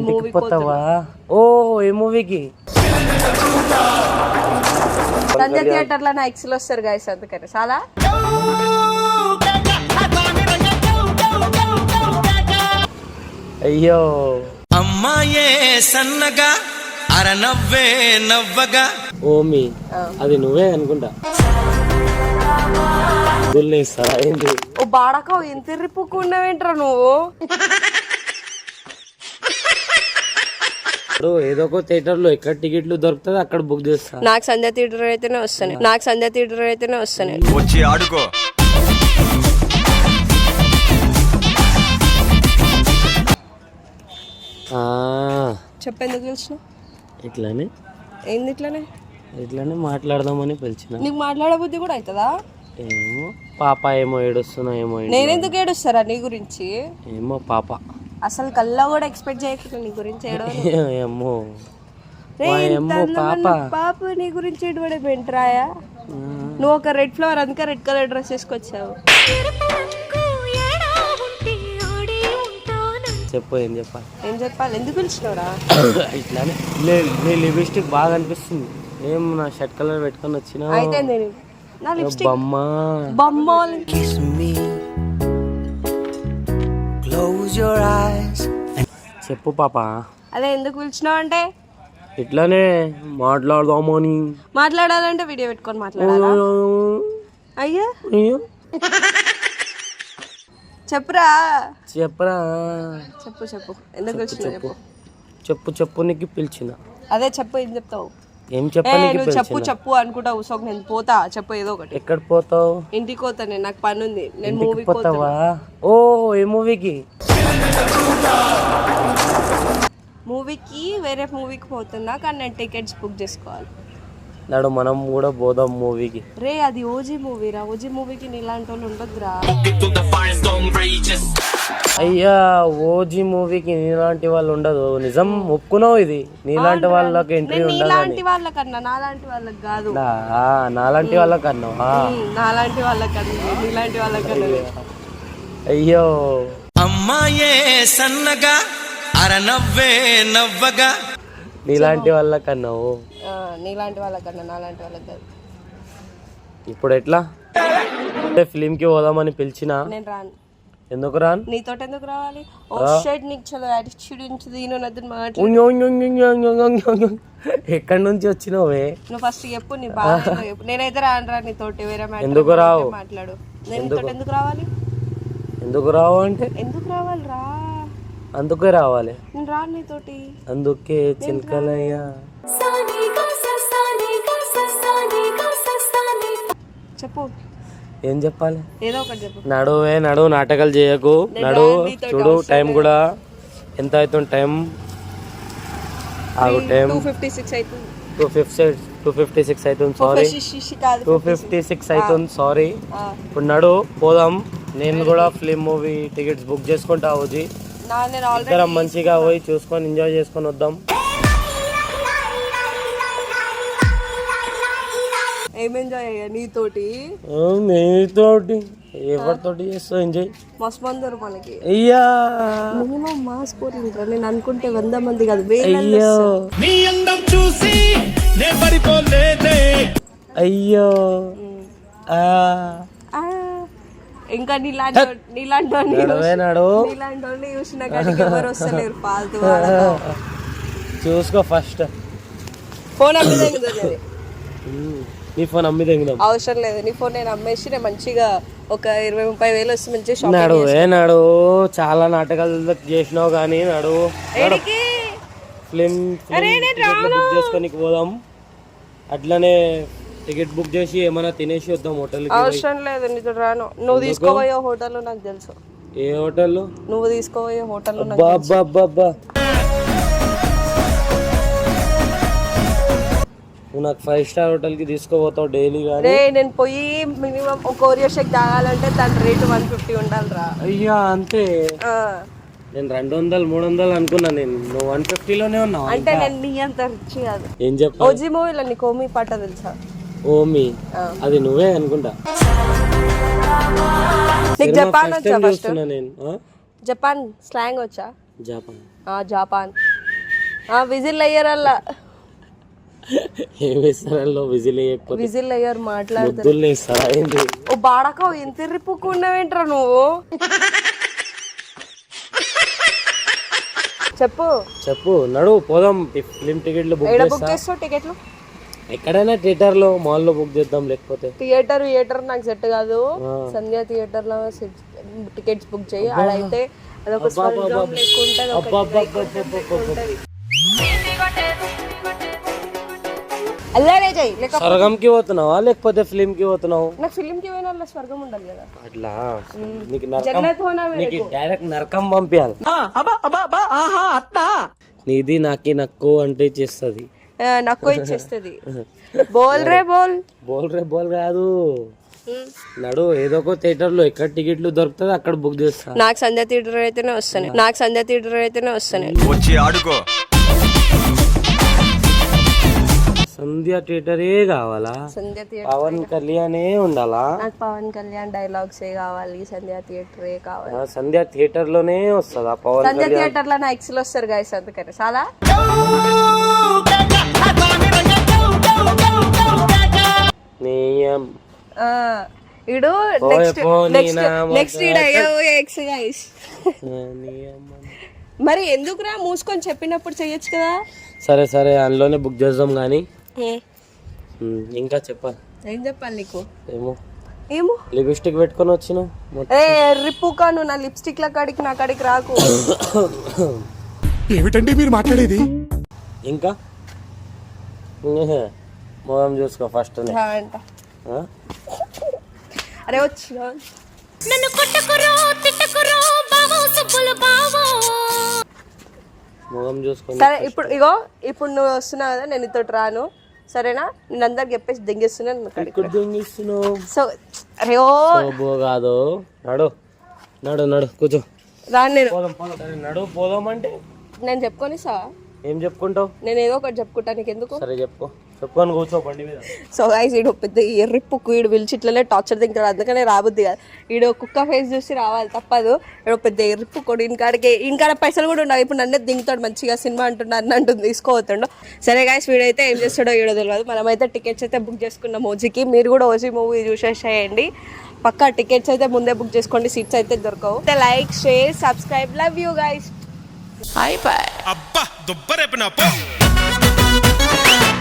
ఇంటికి పోతావా? ఓ ఏ మూవీకి? సంజయ్ థియేటర్ లో నా ఎక్స్లు వస్తారు గైస్, అందుకని చాలా అయ్యో అమ్మాయే సన్నగా అరనవ్వే నవ్వగా. ఓమి అది నువ్వే అనుకుంటా. గుల్లేస్తారా ఏంటి? ఓ బాడక ఎంత తిరిగిపోకున్నావేంట్రా నువ్వు? ఏదో ఒక థియేటర్ లో ఎక్కడ టికెట్లు దొరుకుతుంది అక్కడ బుక్ చేస్తా. నాకు సంజయ్ థియేటర్ అయితేనే వస్తాను. వచ్చి ఆడుకో. చెప్పేందుకు పిలిచిన? ఇట్లానే ఏంది ఇట్లానే మాట్లాడదామని పిలిచిన. నీకు మాట్లాడబుద్ధి కూడా అవుతుందా? ఏమో పాప ఏమో ఏడుస్తున్నా ఏమో. నేనెందుకు ఏడుస్తారా నీ గురించి? ఏమో పాప అసలు కల్లా కూడా ఎక్స్పెక్ట్ చేయకుండా నీ గురించి ఏమో పాప నీ గురించి ఏడుపడే బెంట్రాయా. నువ్వు ఒక రెడ్ ఫ్లవర్ అందుకే రెడ్ కలర్ డ్రెస్ వేసుకొచ్చావు. చెప్పు ఏం చెప్పాలి? ఎందుకు పిలిచినవరా? ఇట్లానే నీ లిప్స్టిక్ బాగా అనిపిస్తుంది. ఏం నా షర్ట్ కలర్ పెట్టుకొని వచ్చినా చెప్పు పాప. అదే ఎందుకు పిలిచినావు అంటే ఇట్లానే మాట్లాడదామని. మాట్లాడాలంటే వీడియో పెట్టుకొని మాట్లాడాలా? అయ్యా చెప్పురా చెప్పు ఎందుకు పిలిచినావు? చెప్పు నీకు పిలిచిన. అదే చెప్పు, ఏం చెప్తావు? ఏం చెప్పాలి? చెప్పు అనుకుంటా ఉసోక్. నేను పోతా, చెప్పు ఏదో ఒకటి. ఎక్కడ పోతావు? ఇంటికి పోతా, నాకు పని ఉంది. నేను మూవీకి పోతావా? ఓ ఏ మూవీకి? మూవీకి వేరే మూవీకి పోతున్నా, కానీ నేను టికెట్స్ బుక్ చేసుకోవాలి. నాడు మనం కూడా పోదాం మూవీకి. రే అది ఓజీ మూవీరా. ఓజీ మూవీకి నీలాంటి వాళ్ళు ఉండొద్దురా. అయ్యా ఓజీ మూవీకి నీలాంటి వాళ్ళు ఉండదు. నిజం ఒప్పుకున్నావు. ఇది నీలాంటి వాళ్ళకి ఎంట్రీ ఉండదు. నీలాంటి వాళ్ళకన్నా నాలాంటి వాళ్ళకి కాదు. నాలాంటి వాళ్ళకన్నా నాలాంటి వాళ్ళకన్నా నీలాంటి వాళ్ళకన్నా. అయ్యో అమ్మాయే సన్నగా అరనవ్వే నవ్వగా. నీలాంటి వాళ్ళకన్నావు. నీలాంటి వాళ్ళకన్నా నాలాంటి వాళ్ళకి కాదు. ఇప్పుడు ఎట్లా? ఫిలిం కి పోదామని పిలిచిన. నేను రాను. ఎందుకు రాను? నీతో ఎందుకు రావాలి? ఓ షెడ్ నీకు చలో యాటిట్యూడ్ ఉంటుంది. ఎక్కడి నుంచి వచ్చినావే? నువ్వు ఫస్ట్ చెప్పు నీ బాధ చెప్పు. నేనైతే రాను రా నీతోటి. వేరే ఎందుకు రావు? మాట్లాడు. నేను నీతో ఎందుకు రావాలి? ఎందుకు రావు అంటే ఎందుకు రావాలి రా? అందుకే రావాలి. నేను రాను నీతోటి. అందుకే చిల్కలయ్యా. చెప్పు ఏం చెప్పాలి? ఏదో ఒకటి చెప్పు. నడు నాటకాలు చేయకు. నడు చూడు టైం కూడా ఎంత అవుతుంది. టైం ఆగు. టైం 2:56 అవుతుంది. 2:56 అవుతుంది. సారీ 2:56 అవుతుంది. సారీ. ఇప్పుడు నడు పోదాం. నేను కూడా ఫిలిం మూవీ టికెట్స్ బుక్ చేసుకుంటా. ఓజీ ఇద్దరం మంచిగా పోయి చూసుకొని ఎంజాయ్ చేసుకొని వద్దాం. ఏం ఎంజాయ్ అయ్యా నీతోటి? ఎవరితోటి చేస్తావు ఎంజాయ్? మస్తు మంది మనకి. అయ్యా మినిమం మాస్ పోరిండ్రా. నేను అనుకుంటే 100 మంది కాదు. అయ్యో ఇంకా నీలాంటి చూసిన కానీ ఎవరు వస్తలేరు. ఫాల్తు చూసుకో ఫస్ట్. ఫోన్ అమ్మేది. నీ ఫోన్ అమ్మేది అవసరం లేదు. నీ ఫోన్ నేను అమ్మేసి నేను మంచిగా ఒక 20-30 వేలు వస్తే మంచిగా షాపింగ్ నాడు చాలా నాటకాలు చేసినావు కానీ నాడు ఫిలిం బుక్ చేసుకొని పోదాం. అట్లనే టికెట్ బుక్ చేసి ఏమైనా తినేసి వద్దాం హోటల్. అవసరం లేదు, నీతో రాను. నువ్వు తీసుకోబోయే హోటల్ నాకు తెలుసు. ఏ హోటల్? నువ్వు తీసుకోబోయే హోటల్. నువ్వు నాకు 5 స్టార్ హోటల్ కి తీసుకోపోతావు డైలీ. నేను పోయి మినిమం ఒక కొరియర్ షేక్ తాగాలంటే దాని రేటు 150 ఉండాలిరా. అయ్యా అంతే. నేను 200-300 అనుకున్నా. నేను నువ్వు 150లోనే ఉన్నావు. అంటే నేను నీ అంత రిచ్ కాదు. ఏం చెప్పాలి? ఓజీ మూవీలో నీకు ఓమి పాట తెలుసా? ఓమి అది నువ్వే అనుకుంటా. నీకు జపాన్ వచ్చా? నేను జపాన్ స్లాంగ్ వచ్చా? జపాన్ విజిల్ అయ్యారల్లా ఏం వేస్తారో విజిల్ వేయకపోతే విజిల్ అయ్యారు మాట్లాడుతారు ముద్దులు వేస్తారా ఏంటి? ఓ బాడక ఎంత తిరిగిపోకున్నావేంట్రా నువ్వు చెప్పు నడు పోదాం. ఫిలిం టికెట్లు బుక్ ఎక్కడ చేస్తా. బుక్ చేస్తావు టికెట్లు? ఎక్కడైనా థియేటర్ లో మాల్ లో బుక్ చేద్దాం, లేకపోతే థియేటర్ నాకు సెట్ కాదు. సంధ్య థియేటర్ లో టికెట్స్ బుక్ చేయి. ఆడైతే అదొక స్వర్గం లేకుంటది, ఒక ఉంటది. అల్లానే చెయ్యి. స్వర్గంకి పోతున్నావా లేకపోతే ఫిలిం కి పోతున్నావు? నాకు ఫిలిం కి పోయినా అలా స్వర్గం ఉండాలి కదా. అట్లా నీకు నరకం, జగన్నాథ్ హోనా నీకు డైరెక్ట్ నరకం పంపించాలి. నీది నాకి నక్కు అంటే చేస్తుంది. నాకు ఇచ్చేస్తుంది. బోల్ రే బోల్. బోల్ కాదు, నడు ఏదో ఒక థియేటర్ లో ఎక్కడ టికెట్లు దొరుకుతుంది అక్కడ బుక్ చేస్తా. నాకు సంధ్య థియేటర్ అయితేనే వస్తాను. వచ్చి ఆడుకో. సంధ్య థియేటరే కావాలా? సంధ్య థియేటర్ పవన్ కళ్యాణే ఉండాలా? నాకు పవన్ కళ్యాణ్ డైలాగ్స్ కావాలి. సంధ్య థియేటరే కావాలి. సంధ్య థియేటర్ లోనే వస్తుందా పవన్ సంధ్య కళ్యాణ్? థియేటర్ లో నా ఎక్స్ వస్తారు గాయస్, అందుకని చాలా నీయం. ఇడు నెక్స్ట్ ఎక్స్ గాయస్. మరి ఎందుకురా మూసుకొని చెప్పినప్పుడు చెయ్యొచ్చు కదా. సరే అందులోనే బుక్ చేద్దాం కానీ ఇంకా చెప్పాలి. ఏం చెప్పాలి నీకు? ఏమో లిప్స్టిక్ పెట్టుకొని వచ్చినావు. రిప్పుకా నువ్వు నా లిప్స్టిక్ ల కాడికి నా కాడికి రాకు. ఏమిటండి మీరు మాట్లాడేది? ఇంకా మొహం చూసుకో ఫస్ట్. అంట అరే వచ్చిన మొహం చూసుకో. సరే ఇప్పుడు నువ్వు వస్తున్నావు కదా, నేను ఇతోటి రాను సరేనా? నేను అందరికి చెప్పేసి దెంగిస్తున్నాను. సో అరే కాదు, నడు కూర్చో. రాను నేను. నడు పోదాం అంటే నేను చెప్పుకొని సార్ ఏం చెప్పుకుంటావు? నేను ఏదో ఒకటి చెప్పుకుంటా, నీకు ఎందుకు? సరే చెప్పుకొని కూర్చో బండి మీద. సో గైస్ ఈడు పెద్ద ఎర్రిప్పుకు, ఈడు పిలిచి ఇట్లనే టార్చర్ తింటాడు, అందుకనే రాబుద్ది కాదు. ఈడు కుక్క ఫేస్ చూసి రావాలి తప్పదు. ఈడు పెద్ద ఎర్రిప్పుకోడు. ఇంకాడ పైసలు కూడా ఉండవు. ఇప్పుడు నన్నే దింగుతాడు మంచిగా, సినిమా అంటుంది తీసుకోవద్దు. సరే గైస్ వీడైతే ఏం చేస్తాడో ఈడో తెలియదు. మనమైతే టికెట్స్ అయితే బుక్ చేసుకున్నాం ఓజీకి. మీరు కూడా ఓజీ మూవీ చూసేసేయండి. పక్కా టికెట్స్ అయితే ముందే బుక్ చేసుకోండి, సీట్స్ అయితే దొరకవు. Like, share, subscribe. Love you guys. అబ్బా దుబ్బరేపు నా